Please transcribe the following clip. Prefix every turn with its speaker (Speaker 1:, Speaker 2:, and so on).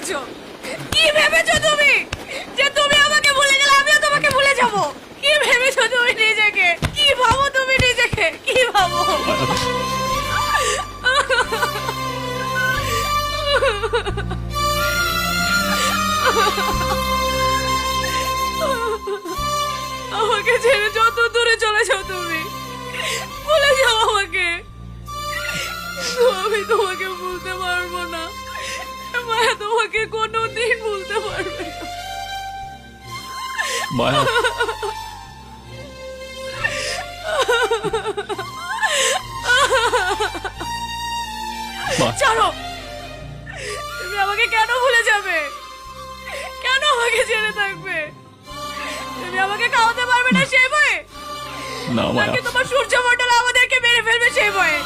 Speaker 1: ভেবেছো? কি ভেবেছো তুমি যে তুমি আমাকে ভুলে গেলে আমিও তোমাকে ভুলে যাব? কি ভেবেছো তুমি নিজেকে? কি ভাবো তুমি নিজেকে? কি ভাবো? আমাকে ছেড়ে যত দূরে চলে যাও তুমি, ভুলে যাও আমাকে। কিন্তু আমি তোমাকে ভুলতে পারবো না মায়া, তোমাকে কোনোদিন ভুলতে পারবে না।
Speaker 2: মায়া,
Speaker 1: ছাড়ো, তুমি আমাকে কেন ভুলে যাবে? কেন আমাকে ছেড়ে থাকবে? তুমি আমাকে খাওয়াতে পারবে না সেই ভয়ে,
Speaker 2: না মায়া।
Speaker 1: নাকি তোমার সূর্যমণ্ডল আমাদেরকে মেরে ফেলবে সেই ভয়ে?